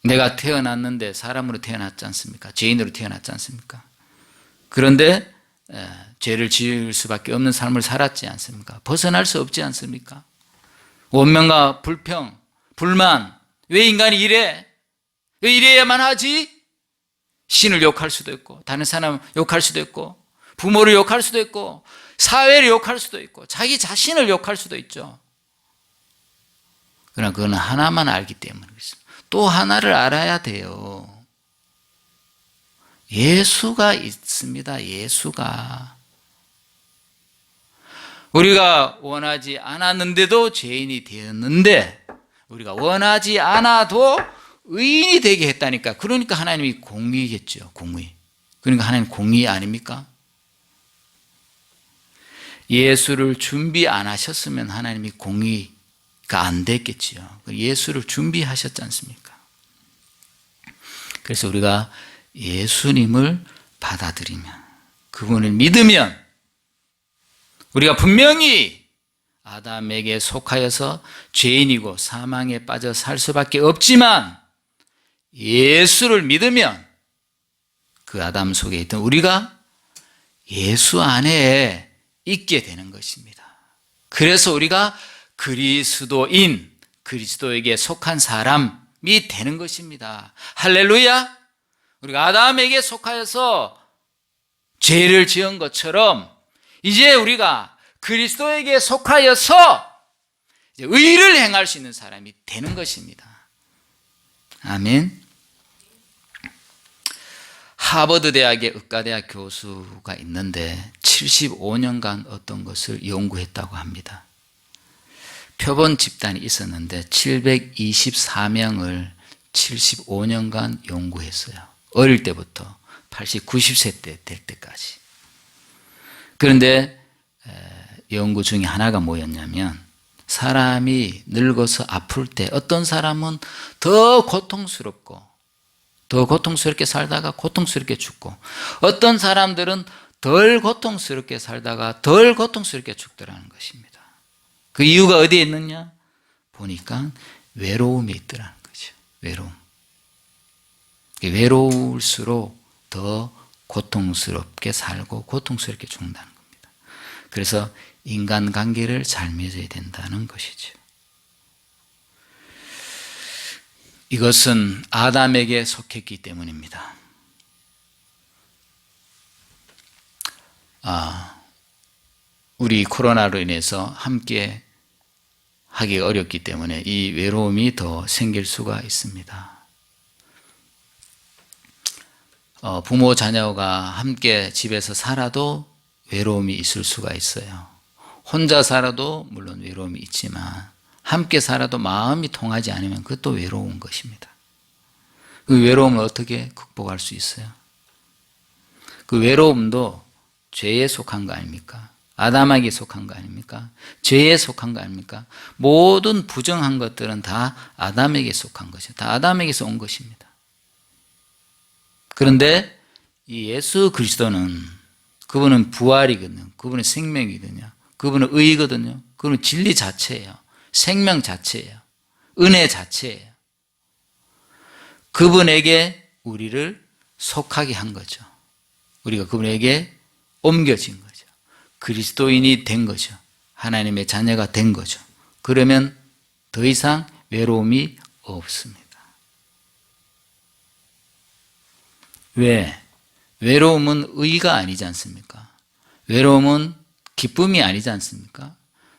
내가 태어났는데 사람으로 태어났지 않습니까? 죄인으로 태어났지 않습니까? 그런데 죄를 지을 수밖에 없는 삶을 살았지 않습니까? 벗어날 수 없지 않습니까? 원망과 불평, 불만, 왜 인간이 이래? 왜 이래야만 하지? 신을 욕할 수도 있고, 다른 사람 욕할 수도 있고, 부모를 욕할 수도 있고, 사회를 욕할 수도 있고, 자기 자신을 욕할 수도 있죠. 그러나 그건 하나만 알기 때문에 그렇습니다. 또 하나를 알아야 돼요. 예수가 있습니다. 예수가. 우리가 원하지 않았는데도 죄인이 되었는데, 우리가 원하지 않아도 의인이 되게 했다니까. 그러니까 하나님이 공의겠죠. 공의. 그러니까 하나님 공의 아닙니까? 예수를 준비 안 하셨으면 하나님이 공의가 안 됐겠지요. 예수를 준비하셨지 않습니까? 그래서 우리가 예수님을 받아들이면, 그분을 믿으면, 우리가 분명히 아담에게 속하여서 죄인이고 사망에 빠져 살 수밖에 없지만, 예수를 믿으면 그 아담 속에 있던 우리가 예수 안에 있게 되는 것입니다. 그래서 우리가 그리스도인, 그리스도에게 속한 사람이 되는 것입니다. 할렐루야! 우리가 아담에게 속하여서 죄를 지은 것처럼 이제 우리가 그리스도에게 속하여서 이제 의를 행할 수 있는 사람이 되는 것입니다. 아멘. 하버드 대학의 의과대학 교수가 있는데 75년간 어떤 것을 연구했다고 합니다. 표본 집단이 있었는데 724명을 75년간 연구했어요. 어릴 때부터 80, 90세 때 될 때까지. 그런데 연구 중에 하나가 뭐였냐면, 사람이 늙어서 아플 때 어떤 사람은 더 고통스럽게 살다가 고통스럽게 죽고, 어떤 사람들은 덜 고통스럽게 살다가 덜 고통스럽게 죽더라는 것입니다. 그 이유가 어디에 있느냐? 보니까 외로움에 있더라는 거죠. 외로움. 외로울수록 더 고통스럽게 살고 고통스럽게 죽는다는 겁니다. 그래서 인간관계를 잘 맺어야 된다는 것이죠. 이것은 아담에게 속했기 때문입니다. 우리 코로나로 인해서 함께 하기 어렵기 때문에 이 외로움이 더 생길 수가 있습니다. 부모 자녀가 함께 집에서 살아도 외로움이 있을 수가 있어요. 혼자 살아도 물론 외로움이 있지만 함께 살아도 마음이 통하지 않으면 그것도 외로운 것입니다. 그 외로움을 어떻게 극복할 수 있어요? 그 외로움도 죄에 속한 거 아닙니까? 아담에게 속한 거 아닙니까? 죄에 속한 거 아닙니까? 모든 부정한 것들은 다 아담에게 속한 것이에요. 다 아담에게서 온 것입니다. 그런데 이 예수 그리스도는, 그분은 부활이거든요. 그분은 생명이거든요. 그분은 의거든요. 그분은 진리 자체예요. 생명 자체예요. 은혜 자체예요. 그분에게 우리를 속하게 한 거죠. 우리가 그분에게 옮겨진 거죠. 그리스도인이 된 거죠. 하나님의 자녀가 된 거죠. 그러면 더 이상 외로움이 없습니다. 왜? 외로움은 의가 아니지 않습니까? 외로움은 기쁨이 아니지 않습니까?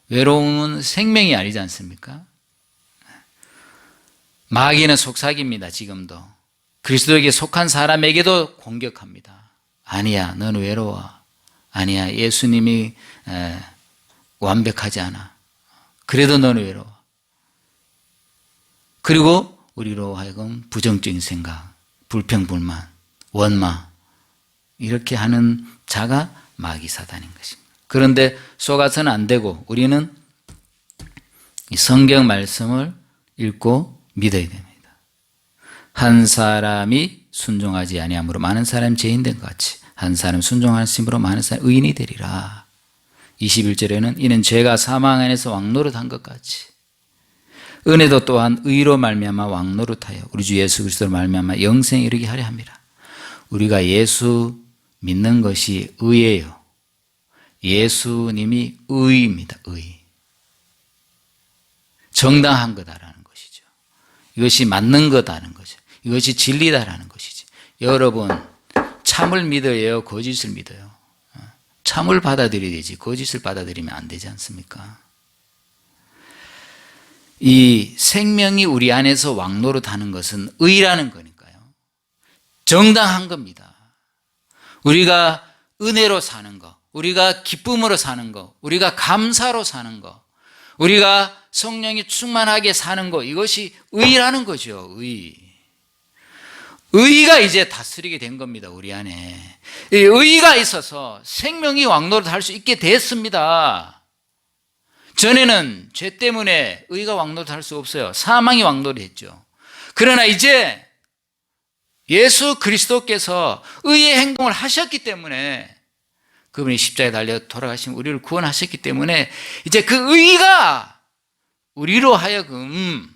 외로움은 생명이 아니지 않습니까? 마귀는 속삭입니다. 지금도. 그리스도에게 속한 사람에게도 공격합니다. 아니야, 너는 외로워. 아니야, 예수님이 완벽하지 않아. 그래도 너는 외로워. 그리고 우리로 하여금 부정적인 생각, 불평불만, 원마 이렇게 하는 자가 마귀 사단인 것입니다. 그런데 속아서는 안 되고 우리는 이 성경 말씀을 읽고 믿어야 됩니다. 한 사람이 순종하지 아니함으로 많은 사람이 죄인된 것 같이 한 사람 순종하심으로 많은 사람이 의인이 되리라. 21절에는 이는 죄가 사망 안에서 왕노릇한 것 같이 은혜도 또한 의로 말미암아 왕노릇하여 우리 주 예수 그리스도로 말미암아 영생에 이르게 하려 함이라. 우리가 예수 믿는 것이 의예요. 예수님이 의입니다. 의. 정당한 거다라는 것이죠. 이것이 맞는 거다라는 거죠. 이것이 진리다라는 것이지. 여러분 참을 믿어요? 거짓을 믿어요? 참을 받아들여야 되지 거짓을 받아들이면 안 되지 않습니까? 이 생명이 우리 안에서 왕노릇하는 것은 의라는 거니까요. 정당한 겁니다. 우리가 은혜로 사는 거, 우리가 기쁨으로 사는 거, 우리가 감사로 사는 거, 우리가 성령이 충만하게 사는 거, 이것이 의라는 거죠. 의가 이제 다스리게 된 겁니다. 우리 안에 이 의가 있어서 생명이 왕노릇할 수 있게 됐습니다. 전에는 죄 때문에 의가 왕노릇할 수 없어요. 사망이 왕노릇했죠. 그러나 이제 예수 그리스도께서 의의 행동을 하셨기 때문에 그분이 십자가에 달려 돌아가신 우리를 구원하셨기 때문에 이제 그 의가 우리로 하여금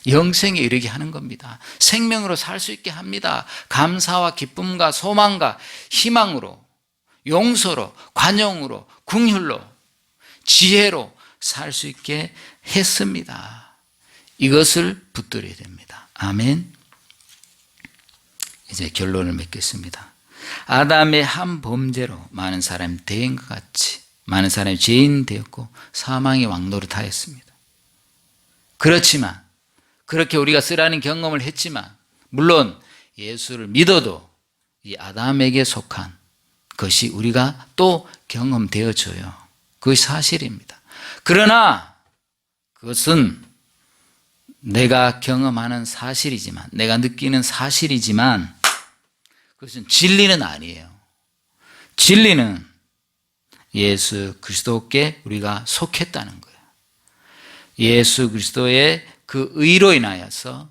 영생에 이르게 하는 겁니다. 생명으로 살 수 있게 합니다. 감사와 기쁨과 소망과 희망으로, 용서로, 관용으로, 긍휼로, 지혜로 살 수 있게 했습니다. 이것을 붙들어야 됩니다. 아멘. 이제 결론을 맺겠습니다. 아담의 한 범죄로 많은 사람이 대인 것 같이 많은 사람이 죄인 되었고 사망의 왕노릇하였습니다. 그렇지만 그렇게 우리가 쓰라는 경험을 했지만 물론 예수를 믿어도 이 아담에게 속한 것이 우리가 또 경험되어져요. 그것이 사실입니다. 그러나 그것은 내가 경험하는 사실이지만 내가 느끼는 사실이지만 그것은 진리는 아니에요. 진리는 예수 그리스도께 우리가 속했다는 거예요. 예수 그리스도의 그 의로 인하여서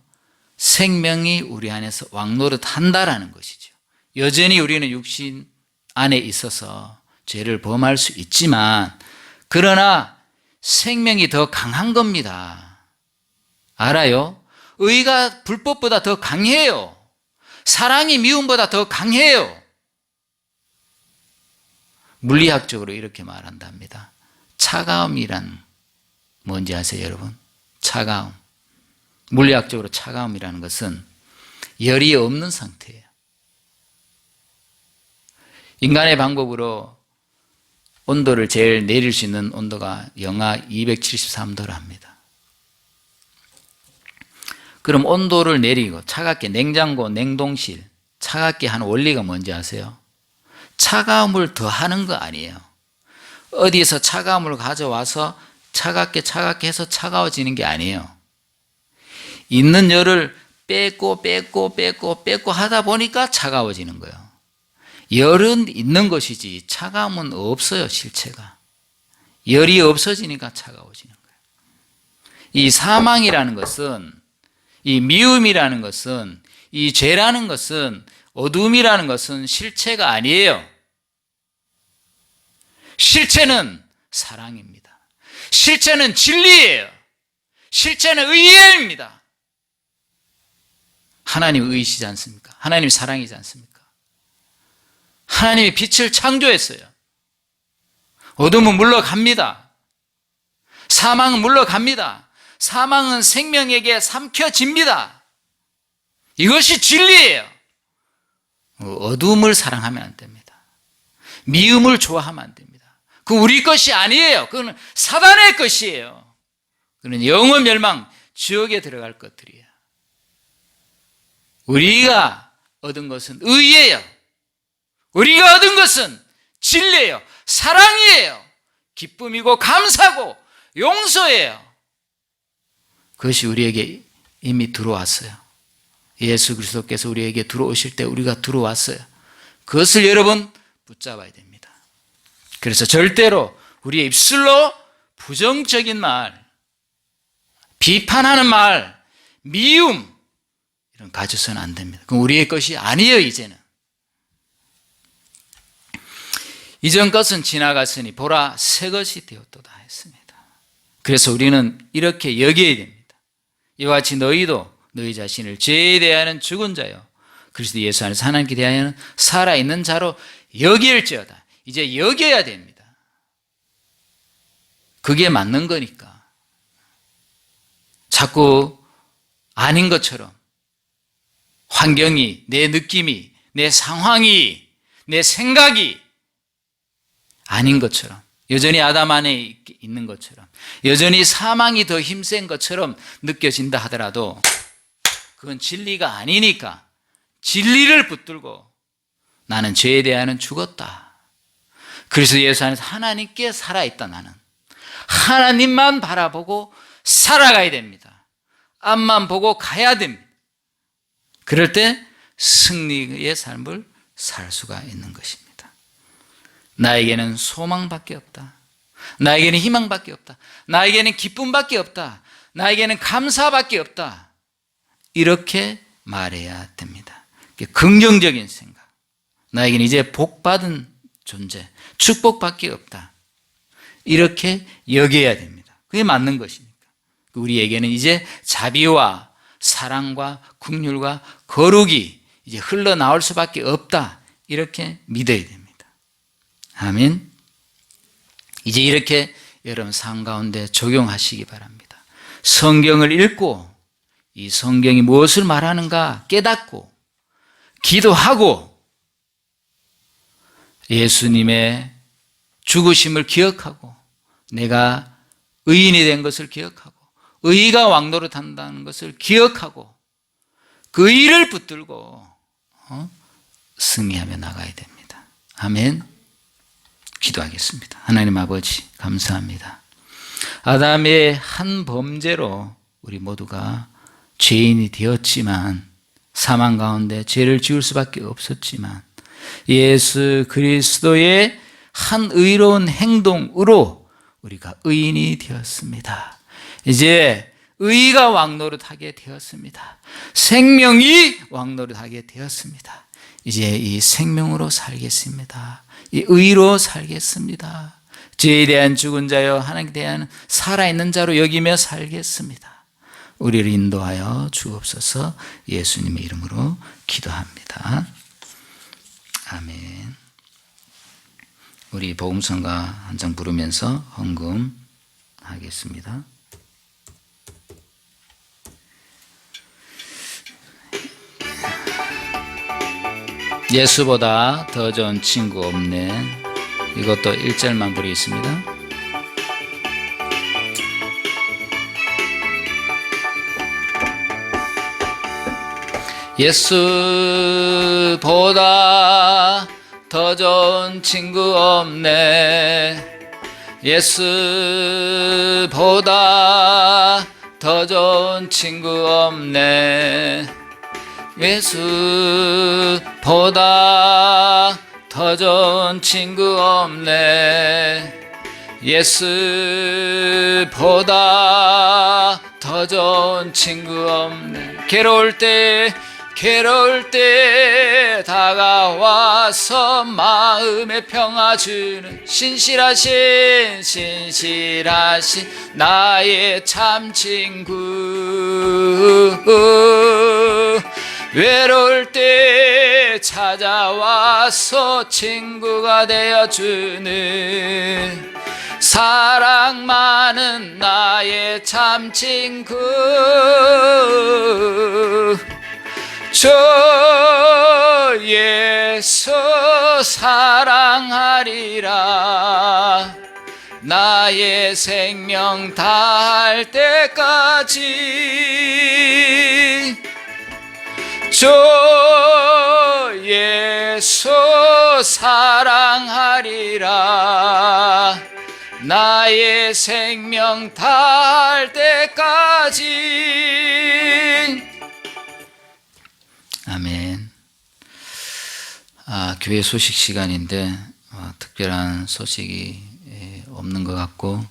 생명이 우리 안에서 왕노릇한다라는 것이죠. 여전히 우리는 육신 안에 있어서 죄를 범할 수 있지만 그러나 생명이 더 강한 겁니다. 알아요? 의가 불법보다 더 강해요. 사랑이 미움보다 더 강해요. 물리학적으로 이렇게 말한답니다. 차가움이란 뭔지 아세요, 여러분? 차가움. 물리학적으로 차가움이라는 것은 열이 없는 상태예요. 인간의 방법으로 온도를 제일 내릴 수 있는 온도가 영하 273도를 합니다. 그럼 온도를 내리고 차갑게 냉장고, 냉동실 차갑게 하는 원리가 뭔지 아세요? 차가움을 더하는 거 아니에요. 어디에서 차가움을 가져와서 차갑게 해서 차가워지는 게 아니에요. 있는 열을 빼고 하다 보니까 차가워지는 거예요. 열은 있는 것이지 차가움은 없어요. 실체가. 열이 없어지니까 차가워지는 거예요. 이 사망이라는 것은 이 미움이라는 것은 이 죄라는 것은 어둠이라는 것은 실체가 아니에요. 실체는 사랑입니다. 실체는 진리예요. 실체는 의예입니다. 하나님 의이시지 않습니까? 하나님 사랑이지 않습니까? 하나님이 빛을 창조했어요. 어둠은 물러갑니다. 사망은 물러갑니다. 사망은 생명에게 삼켜집니다. 이것이 진리예요. 어둠을 사랑하면 안 됩니다. 미움을 좋아하면 안 됩니다. 그 우리 것이 아니에요. 그건 사단의 것이에요. 그는 영원 멸망, 지옥에 들어갈 것들이에요. 우리가 얻은 것은 의예요. 우리가 얻은 것은 진리예요. 사랑이에요. 기쁨이고 감사고 용서예요. 그것이 우리에게 이미 들어왔어요. 예수 그리스도께서 우리에게 들어오실 때 우리가 들어왔어요. 그것을 여러분 붙잡아야 됩니다. 그래서 절대로 우리의 입술로 부정적인 말, 비판하는 말, 미움 이런 가져서는 안 됩니다. 그건 우리의 것이 아니에요. 이제는 이전 것은 지나갔으니 보라 새 것이 되었도다 했습니다. 그래서 우리는 이렇게 여겨야 됩니다. 이와 같이 너희도 너희 자신을 죄에 대하여는 죽은 자요 그리스도 예수 안에서 하나님께 대하여는 살아있는 자로 여길지어다. 이제 여겨야 됩니다. 그게 맞는 거니까. 자꾸 아닌 것처럼 환경이, 내 느낌이, 내 상황이, 내 생각이 아닌 것처럼, 여전히 아담 안에 있는 것처럼, 여전히 사망이 더 힘센 것처럼 느껴진다 하더라도 그건 진리가 아니니까 진리를 붙들고 나는 죄에 대하여는 죽었다. 그래서 예수 안에서 하나님께 살아있다. 나는 하나님만 바라보고 살아가야 됩니다. 앞만 보고 가야 됩니다. 그럴 때 승리의 삶을 살 수가 있는 것입니다. 나에게는 소망밖에 없다. 나에게는 희망밖에 없다. 나에게는 기쁨밖에 없다. 나에게는 감사밖에 없다. 이렇게 말해야 됩니다. 긍정적인 생각. 나에게는 이제 복받은 존재, 축복밖에 없다. 이렇게 여겨야 됩니다. 그게 맞는 것이니까. 우리에게는 이제 자비와 사랑과 긍휼과 거룩이 이제 흘러나올 수밖에 없다. 이렇게 믿어야 됩니다. 아멘. 이제 이렇게 여러분 삶 가운데 적용하시기 바랍니다. 성경을 읽고 이 성경이 무엇을 말하는가 깨닫고 기도하고 예수님의 죽으심을 기억하고 내가 의인이 된 것을 기억하고 의가 왕노릇한다는 것을 기억하고 그 의를 붙들고 승리하며 나가야 됩니다. 아멘. 기도하겠습니다. 하나님 아버지 감사합니다. 아담의 한 범죄로 우리 모두가 죄인이 되었지만 사망 가운데 죄를 지을 수밖에 없었지만 예수 그리스도의 한 의로운 행동으로 우리가 의인이 되었습니다. 이제 의가 왕노릇하게 되었습니다. 생명이 왕노릇하게 되었습니다. 이제 이 생명으로 살겠습니다. 이 의로 살겠습니다. 죄에 대한 죽은 자여 하나님께 대한 살아있는 자로 여기며 살겠습니다. 우리를 인도하여 주옵소서. 예수님의 이름으로 기도합니다. 아멘. 우리 복음성가 한 장 부르면서 헌금하겠습니다. 예수보다 더 좋은 친구 없네. 이것도 1절만 부르겠습니다. 예수보다 더 좋은 친구 없네. 예수보다 더 좋은 친구 없네. 예수보다 더 좋은 친구 없네. 예수보다 더 좋은 친구 없네. 괴로울 때 다가와서 마음의 평화 주는 신실하신 나의 참 친구. 외로울 때 찾아와서 친구가 되어주는 사랑 많은 나의 참 친구. 주 예수 사랑하리라 나의 생명 다할 때까지 주 예수 사랑하리라 나의 생명 다할 때까지. 아멘. 교회 소식 시간인데 특별한 소식이 없는 것 같고,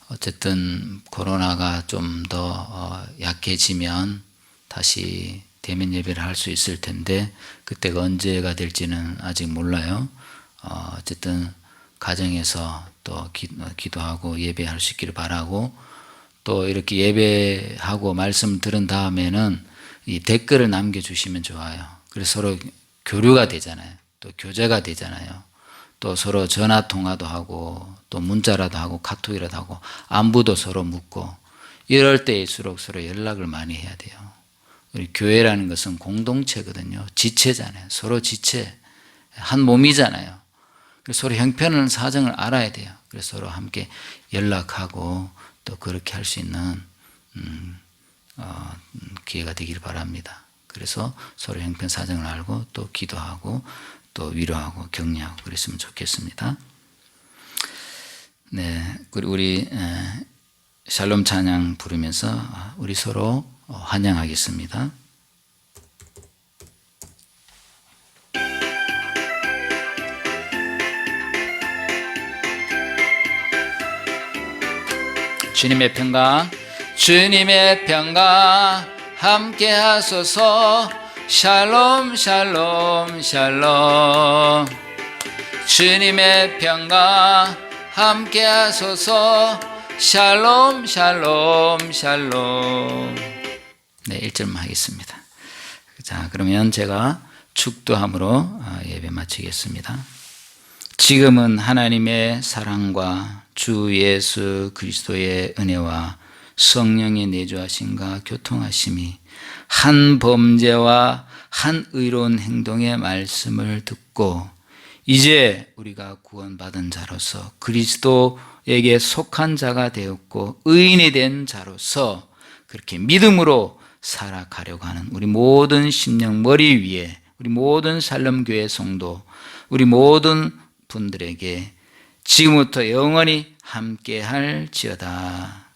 어쨌든 코로나가 좀 더 약해지면 다시 대면 예배를 할 수 있을 텐데 그때가 언제가 될지는 아직 몰라요. 어쨌든 가정에서 또 기도하고 예배할 수 있기를 바라고, 또 이렇게 예배하고 말씀 들은 다음에는 이 댓글을 남겨주시면 좋아요. 그래서 서로 교류가 되잖아요. 또 교제가 되잖아요. 또 서로 전화 통화도 하고 또 문자라도 하고 카톡이라도 하고 안부도 서로 묻고, 이럴 때일수록 서로 연락을 많이 해야 돼요. 우리 교회라는 것은 공동체거든요. 지체잖아요. 서로 지체, 한 몸이잖아요. 그래서 서로 형편을 사정을 알아야 돼요. 그래서 서로 함께 연락하고 또 그렇게 할 수 있는 기회가 되기를 바랍니다. 그래서 서로 형편 사정을 알고 또 기도하고 또 위로하고 격려하고 그랬으면 좋겠습니다. 네, 우리 샬롬 찬양 부르면서 우리 서로 환영하겠습니다. 주님의 평강, 주님의 평강 함께 하소서. 샬롬 샬롬 샬롬. 주님의 평강 함께 하소서. 샬롬 샬롬 샬롬. 네, 1절만 하겠습니다. 자, 그러면 제가 축도함으로 예배 마치겠습니다. 지금은 하나님의 사랑과 주 예수 그리스도의 은혜와 성령의 내주하심과 교통하심이 한 범죄와 한 의로운 행동의 말씀을 듣고 이제 우리가 구원받은 자로서 그리스도에게 속한 자가 되었고 의인이 된 자로서 그렇게 믿음으로 살아가려고 하는 우리 모든 심령 머리 위에 우리 모든 샬롬교회 성도 우리 모든 분들에게 지금부터 영원히 함께 할지어다.